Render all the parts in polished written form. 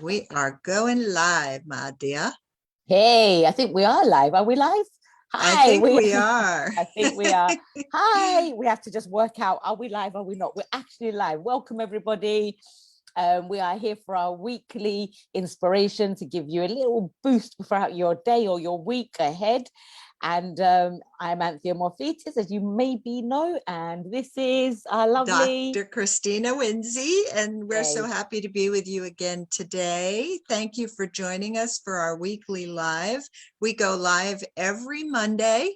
We are going live, my dear. Hey, I think we are live. Are we live? I Hi, think we are. I think we are. Hi, we have to just work out, are we live? Are we not? We're actually live. Welcome, everybody. We are here for our weekly inspiration to give you a little boost throughout your day or your week ahead. And I'm Anthea Morphetis, as you maybe know, and this is our lovely Dr. Christina Winsey, and we're so happy to be with you again today. Thank you for joining us for our weekly live. We go live every Monday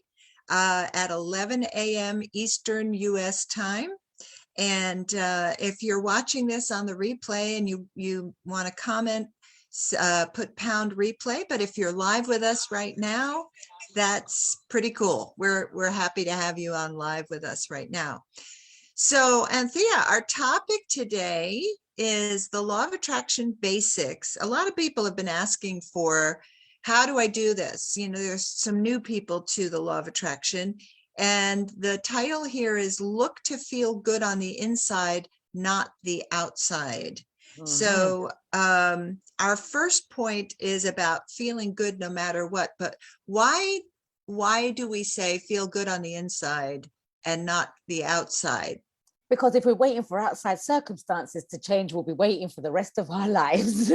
at 11 a.m. Eastern US time. And if you're watching this on the replay and you want to comment, put pound replay. But if you're live with us right now, that's pretty cool. We're happy to have you on live with us right now. So, Anthea, our topic today is the law of attraction basics. A lot of people have been asking for, how do I do this? You know, there's some new people to the law of attraction. And the title here is Look to Feel Good on the Inside, Not the Outside. So our first point is about feeling good no matter what, but why do we say feel good on the inside and not the outside? Because if we're waiting for outside circumstances to change, we'll be waiting for the rest of our lives,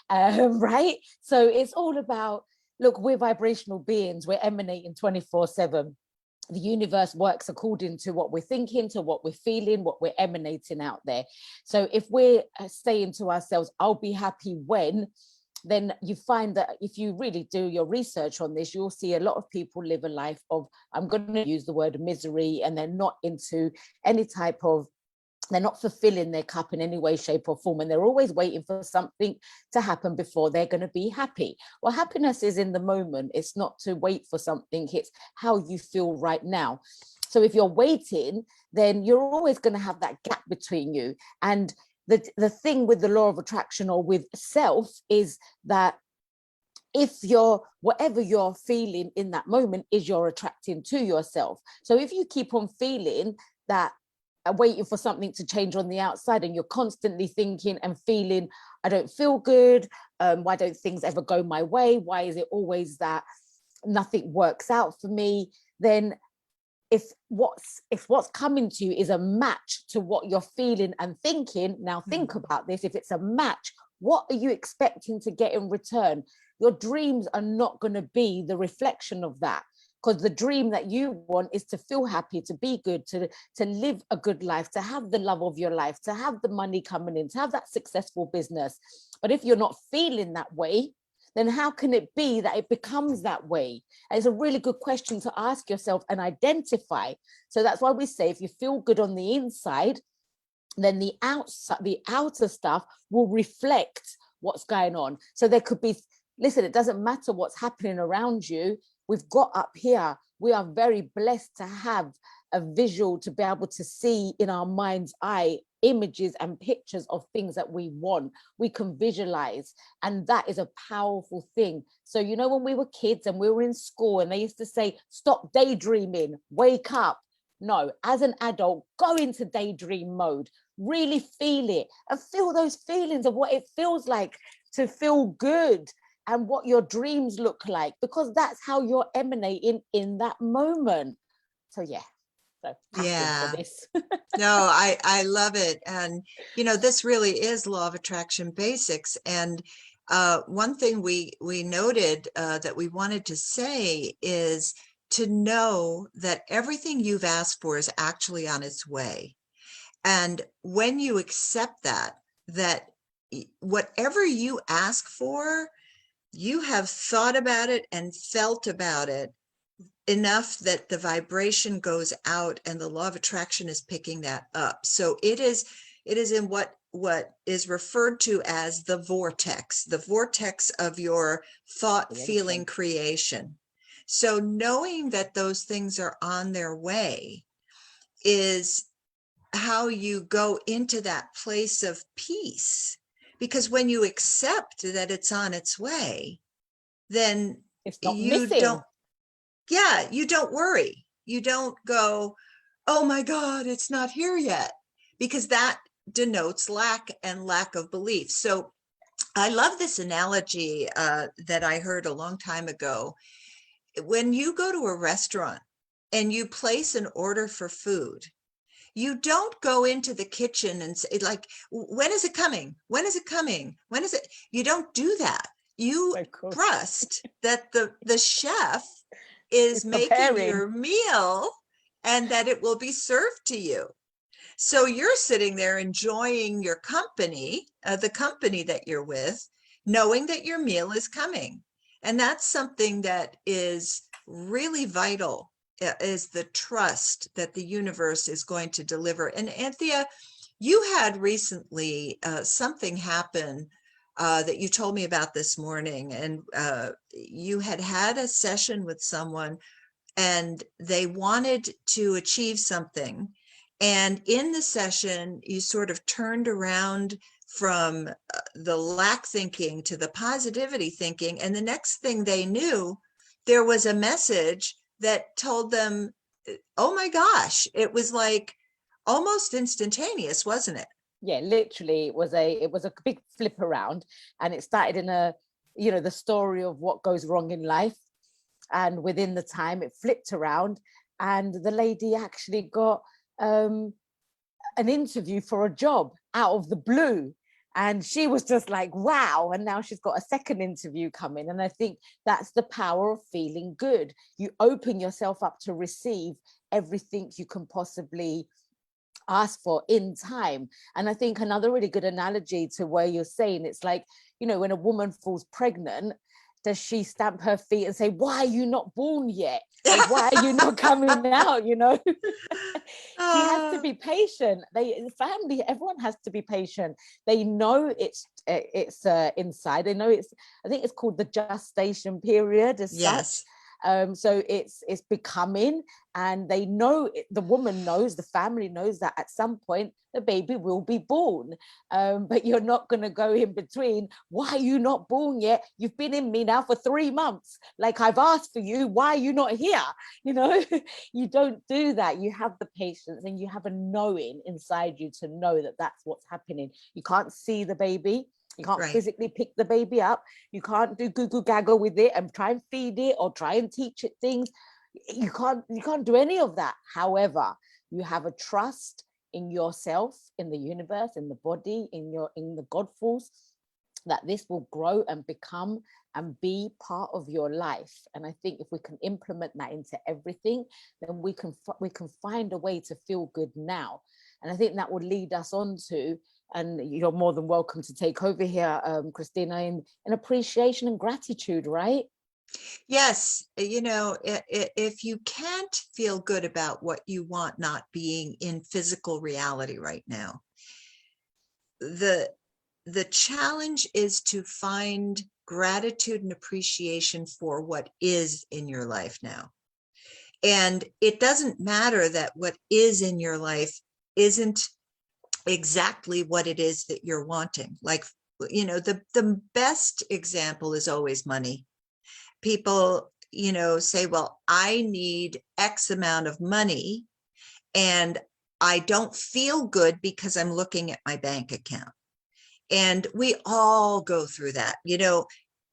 right? So it's all about, look, we're vibrational beings, we're emanating 24/7. The universe works according to what we're thinking, to what we're feeling, what we're emanating out there. So if we're saying to ourselves, I'll be happy when, then you find that if you really do your research on this, you'll see a lot of people live a life of, I'm going to use the word misery, and they're not into any type of, they're not fulfilling their cup in any way, shape or form. And they're always waiting for something to happen before they're going to be happy. Well, happiness is in the moment. It's not to wait for something. It's how you feel right now. So if you're waiting, then you're always going to have that gap between you. And the thing with the law of attraction or with self is that if whatever you're feeling in that moment is you're attracting to yourself. So if you keep on feeling that, waiting for something to change on the outside, and you're constantly thinking and feeling, I don't feel good, why don't things ever go my way, why is it always that nothing works out for me, then if what's coming to you is a match to what you're feeling and thinking, now think about this, if it's a match, what are you expecting to get in return? Your dreams are not going to be the reflection of that. Because the dream that you want is to feel happy, to be good, to live a good life, to have the love of your life, to have the money coming in, to have that successful business. But if you're not feeling that way, then how can it be that it becomes that way? And it's a really good question to ask yourself and identify. So that's why we say, if you feel good on the inside, then the outer stuff will reflect what's going on. So there could be, listen, it doesn't matter what's happening around you. We've got up here, we are very blessed to have a visual, to be able to see in our mind's eye images and pictures of things that we want. We can visualize, and that is a powerful thing. So, you know, when we were kids and we were in school and they used to say, stop daydreaming, wake up. No, as an adult, go into daydream mode, really feel it and feel those feelings of what it feels like to feel good and what your dreams look like, because that's how you're emanating in that moment. So yeah, so Yeah. for this. No, I love it. And, you know, this really is law of attraction basics. And one thing we noted that we wanted to say is to know that everything you've asked for is actually on its way. And when you accept that whatever you ask for, you have thought about it and felt about it enough that the vibration goes out, and the law of attraction is picking that up. So it is in what is referred to as the vortex of your thought, feeling, creation. So knowing that those things are on their way is how you go into that place of peace. Because when you accept that it's on its way, then It's not you missing. you don't worry. You don't go, oh my God, it's not here yet, because that denotes lack of belief. So I love this analogy that I heard a long time ago. When you go to a restaurant and you place an order for food, you don't go into the kitchen and say, like, when is it coming? When is it coming? When is it? You don't do that. You So cool. trust that the chef is It's making preparing. your meal and that it will be served to you. So you're sitting there enjoying your company, the company that you're with, knowing that your meal is coming. And that's something that is really vital, is the trust that the universe is going to deliver. And Anthea, you had recently something happen that you told me about this morning, and you had a session with someone and they wanted to achieve something. And in the session, you sort of turned around from the lack thinking to the positivity thinking. And the next thing they knew, there was a message that told them, oh my gosh, it was like almost instantaneous, wasn't it? Yeah, literally it was a big flip around, and it started in a, the story of what goes wrong in life, and within the time it flipped around, and the lady actually got an interview for a job out of the blue, and she was just like, wow. And now she's got a second interview coming. And I think that's the power of feeling good. You open yourself up to receive everything you can possibly ask for in time. And I think another really good analogy to where you're saying, it's like, when a woman falls pregnant, does she stamp her feet and say, why are you not born yet? Like, why are you not coming out? She has to uh, be patient. The family, everyone has to be patient. They know it's inside. They know it's, I think it's called the gestation period as such. yes. So it's becoming, and they know the woman knows, the family knows that at some point the baby will be born. But you're not going to go in between. Why are you not born yet? You've been in me now for 3 months. Like, I've asked for you. Why are you not here? You don't do that. You have the patience, and you have a knowing inside you to know that that's what's happening. You can't see the baby. You can't Right. physically pick the baby up. You can't do goo goo gaggle with it and try and feed it or try and teach it things. You can't do any of that. However, you have a trust in yourself, in the universe, in the body, in the God force, that this will grow and become and be part of your life. And I think if we can implement that into everything, then we can find a way to feel good now. And I think that would lead us on to, and you're more than welcome to take over here, Christina, in appreciation and gratitude, right? Yes, if you can't feel good about what you want not being in physical reality right now, the the challenge is to find gratitude and appreciation for what is in your life now. And it doesn't matter that what is in your life isn't exactly what it is that you're wanting. Like, the best example is always money. People, say, well, I need X amount of money and I don't feel good because I'm looking at my bank account. And we all go through that.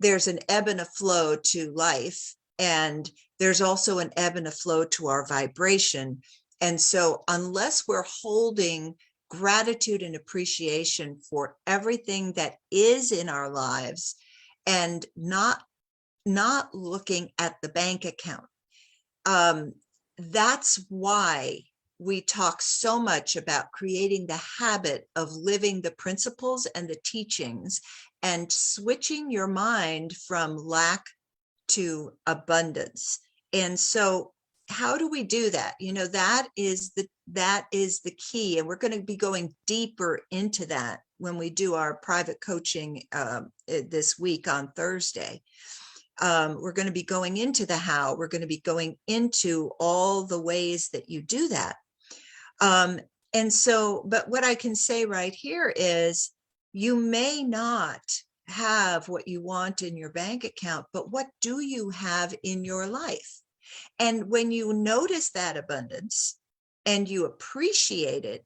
There's an ebb and a flow to life, and there's also an ebb and a flow to our vibration. And so unless we're holding gratitude and appreciation for everything that is in our lives and not looking at the bank account, that's why we talk so much about creating the habit of living the principles and the teachings and switching your mind from lack to abundance. And so how do we do that? That is the key. And we're going to be going deeper into that when we do our private coaching this week on Thursday. We're going to be going into the how. We're going to be going into all the ways that you do that. And so, but what I can say right here is you may not have what you want in your bank account, but what do you have in your life? And when you notice that abundance and you appreciate it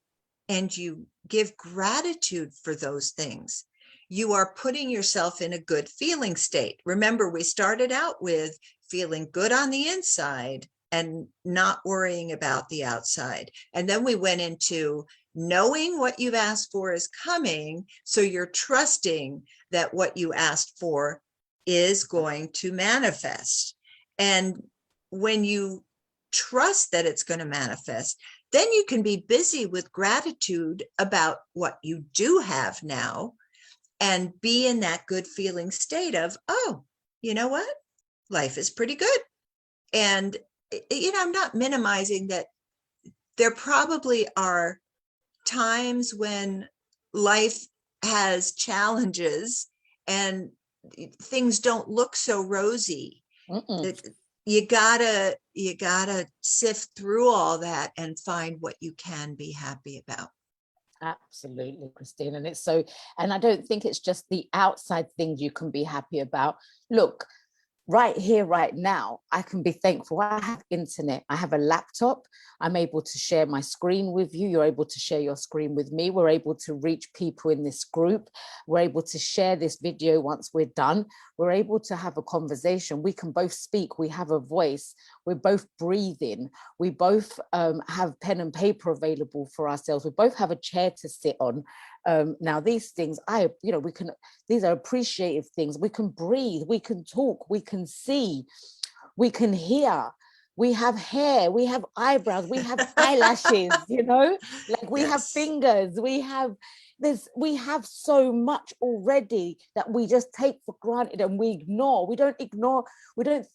and you give gratitude for those things, you are putting yourself in a good feeling state. Remember, we started out with feeling good on the inside and not worrying about the outside. And then we went into knowing what you've asked for is coming. So you're trusting that what you asked for is going to manifest. And when you trust that it's going to manifest, then you can be busy with gratitude about what you do have now and be in that good feeling state of, oh, you know what? Life is pretty good. And, I'm not minimizing that. There probably are times when life has challenges and things don't look so rosy. You gotta sift through all that and find what you can be happy about. Absolutely, Christine. And I don't think it's just the outside things you can be happy about. Look, right here, right now, I can be thankful. I have internet, I have a laptop, I'm able to share my screen with you, you're able to share your screen with me, we're able to reach people in this group, we're able to share this video once we're done, we're able to have a conversation, we can both speak, we have a voice, we're both breathing, we both have pen and paper available for ourselves, we both have a chair to sit on. Now these things, these are appreciative things. We can breathe, we can talk, we can see, we can hear, we have hair, we have eyebrows, we have eyelashes, like we have fingers, we have so much already that we just take for granted and we don't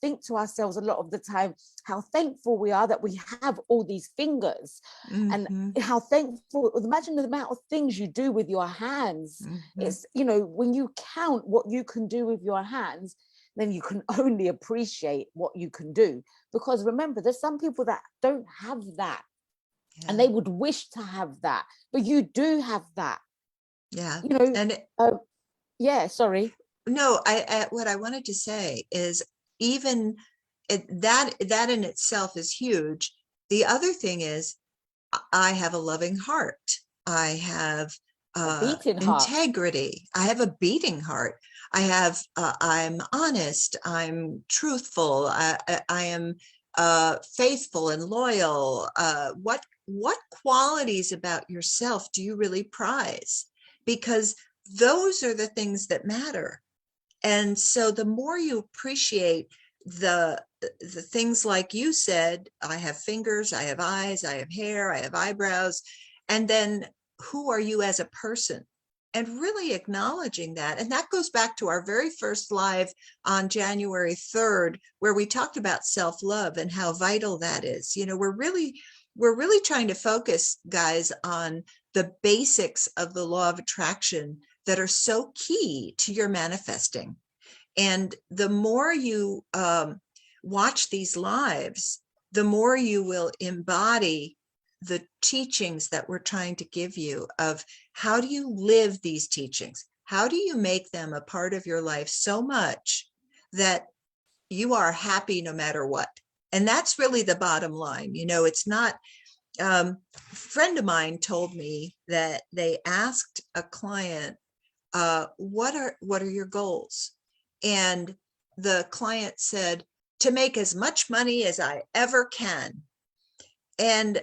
think to ourselves a lot of the time how thankful we are that we have all these fingers. And how thankful, imagine the amount of things you do with your hands. It's, when you count what you can do with your hands, then you can only appreciate what you can do. Because remember, there's some people that don't have that. Yeah. And they would wish to have that, but you do have that. Yeah. And sorry. No, what I wanted to say is even that in itself is huge. The other thing is I have a loving heart. I have integrity. I have a beating heart. I'm honest. I'm truthful. I am faithful and loyal. What qualities about yourself do you really prize? Because those are the things that matter. And so the more you appreciate the things like you said, I have fingers, I have eyes, I have hair, I have eyebrows, and then who are you as a person? And really acknowledging that. And that goes back to our very first live on January 3rd, where we talked about self-love and how vital that is. We're really trying to focus, guys, on the basics of the law of attraction that are so key to your manifesting. And the more you watch these lives, the more you will embody the teachings that we're trying to give you of how do you live these teachings? How do you make them a part of your life so much that you are happy no matter what? And that's really the bottom line. It's not, a friend of mine told me that they asked a client, what are your goals? And the client said, to make as much money as I ever can. And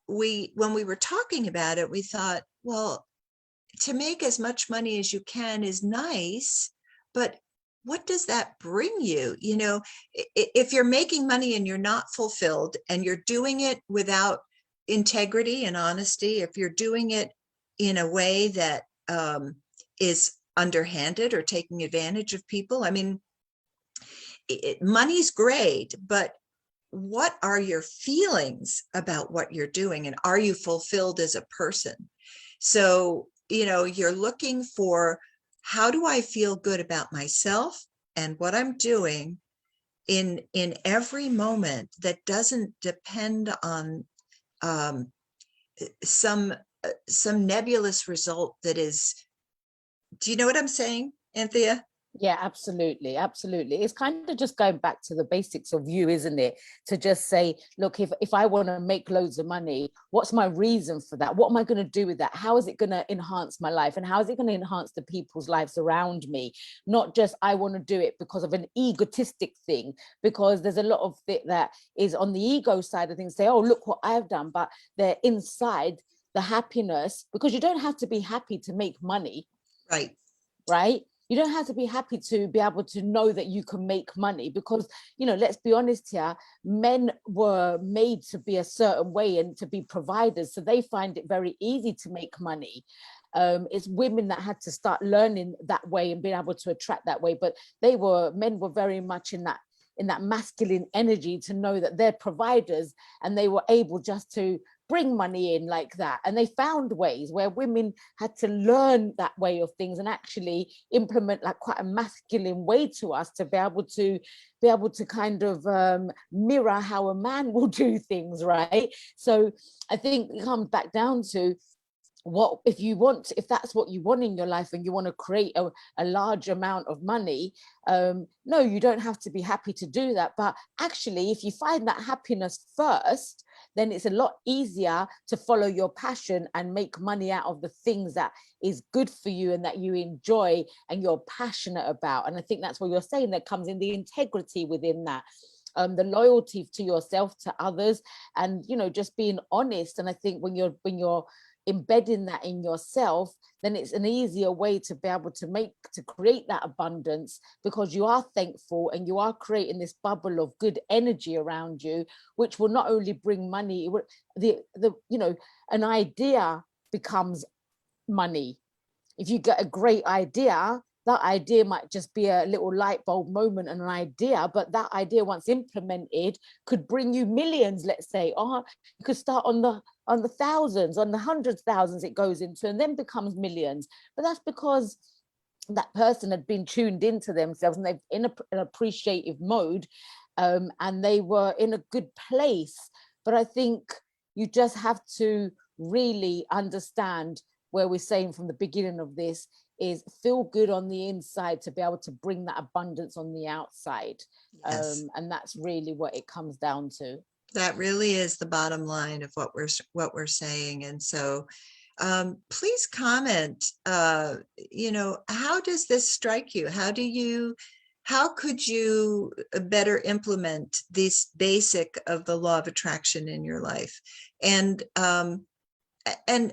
when we were talking about it, we thought, well, to make as much money as you can is nice, but what does that bring you? If you're making money and you're not fulfilled and you're doing it without integrity and honesty, if you're doing it in a way that is underhanded or taking advantage of people, money's great, but what are your feelings about what you're doing? And are you fulfilled as a person? So, you're looking for, how do I feel good about myself and what I'm doing in every moment that doesn't depend on some nebulous result that is, do you know what I'm saying, Anthea? Yeah, absolutely. Absolutely. It's kind of just going back to the basics of you, isn't it? To just say, look, if I want to make loads of money, what's my reason for that? What am I going to do with that? How is it going to enhance my life? And how is it going to enhance the people's lives around me? Not just I want to do it because of an egotistic thing, because there's a lot of it that is on the ego side of things, say, oh, look what I've done, but they're inside the happiness, because you don't have to be happy to make money, Right. right? You don't have to be happy to be able to know that you can make money, because, you know, let's be honest here, men were made to be a certain way and to be providers, so they find it very easy to make money. It's women that had to start learning that way and being able to attract that way, but men were very much in that masculine energy to know that they're providers, and they were able just to bring money in like that. And they found ways where women had to learn that way of things and actually implement like quite a masculine way to us to be able to kind of mirror how a man will do things, right? So I think it comes back down to, what if that's what you want in your life and you want to create a large amount of money, no, you don't have to be happy to do that. But actually, if you find that happiness first, then it's a lot easier to follow your passion and make money out of the things that is good for you and that you enjoy and you're passionate about. And I think that's what you're saying, that comes in the integrity within that, the loyalty to yourself, to others, and, you know, just being honest. And I think when you're embedding that in yourself, then it's an easier way to be able to create that abundance, because you are thankful and you are creating this bubble of good energy around you, which will not only bring money, the you know, an idea becomes money. If you get a great idea, that idea might just be a little light bulb moment and an idea, but that idea, once implemented, could bring you millions, let's say. Or you could start on the thousands, on the hundreds thousands it goes into, and then becomes millions. But that's because that person had been tuned into themselves, and they've in an appreciative mode, and they were in a good place. But I think you just have to really understand where we're saying from the beginning of this is feel good on the inside to be able to bring that abundance on the outside. Yes. And that's really what it comes down to. That really is the bottom line of what we're saying. And so please comment, how does this strike you? How could you better implement this basic of the law of attraction in your life? And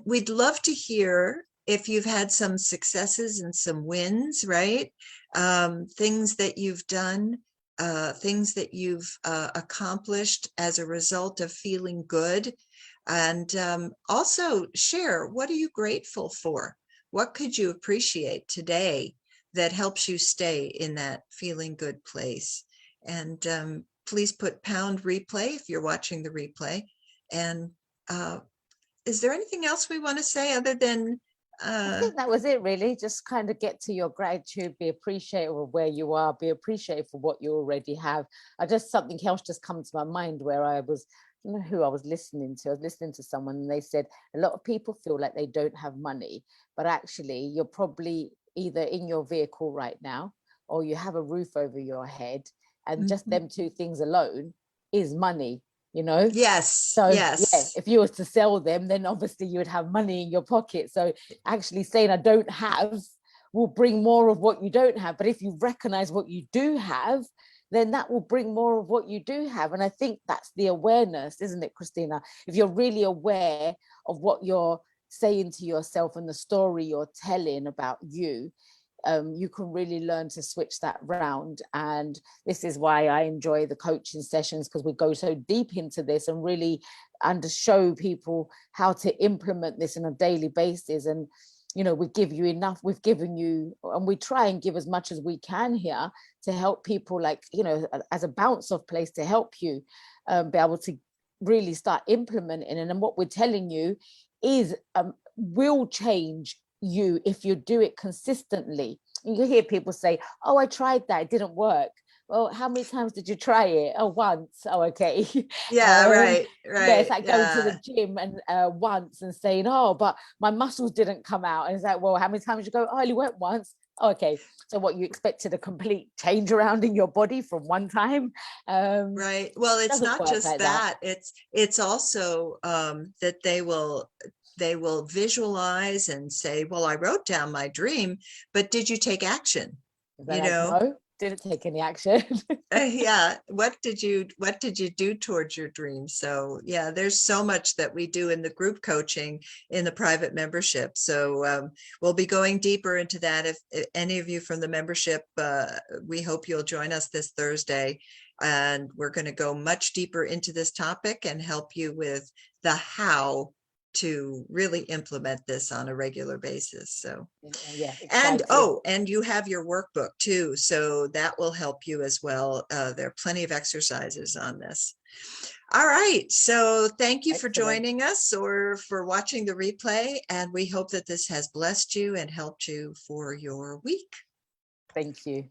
we'd love to hear if you've had some successes and some wins, right? Things that you've done, things that you've accomplished as a result of feeling good. And also share, what are you grateful for? What could you appreciate today that helps you stay in that feeling good place? And please put pound replay if you're watching the replay. And is there anything else we want to say other than I think that was it, really. Just kind of get to your gratitude, be appreciative of where you are, be appreciative for what you already have. Something else just come to my mind where I was, I don't know who I was listening to. I was listening to someone and they said a lot of people feel like they don't have money, but actually you're probably either in your vehicle right now or you have a roof over your head, and just Mhm. them two things alone is money, you know? Yes, So yeah, yes. if you were to sell them, then obviously you would have money in your pocket. So actually saying I don't have will bring more of what you don't have. But if you recognize what you do have, then that will bring more of what you do have. And I think that's the awareness, isn't it, Christina? If you're really aware of what you're saying to yourself and the story you're telling about you, you can really learn to switch that round. And this is why I enjoy the coaching sessions, because we go so deep into this and really show people how to implement this on a daily basis. And you know, we give you enough, we've given you, and we try and give as much as we can here to help people, like, you know, as a bounce off place to help you be able to really start implementing. And then what we're telling you is will change you if you do it consistently. You hear people say, oh, I tried that, it didn't work. Well, how many times did you try it? Oh, once. Oh, okay. Yeah, right, Yeah, it's right. like going to the Yeah. gym and once and saying, oh, but my muscles didn't come out. And it's like, well, how many times you go? Oh, I only went once. Okay, so what, you expected a complete change around in your body from one time? Right. Well, it's Doesn't not work just like that. that. It's also that they will visualize and say, well, I wrote down my dream, but did you take action? They're You like, know? no, didn't take any action. Yeah, what did you do towards your dream? So yeah, there's so much that we do in the group coaching in the private membership. So we'll be going deeper into that. If any of you from the membership, we hope you'll join us this Thursday, and we're going to go much deeper into this topic and help you with the how to really implement this on a regular basis. So Yeah, and exciting. and you have your workbook too, so that will help you as well. There are plenty of exercises on this. All right, so thank you for Excellent. joining us or for watching the replay, and we hope that this has blessed you and helped you for your week. Thank you.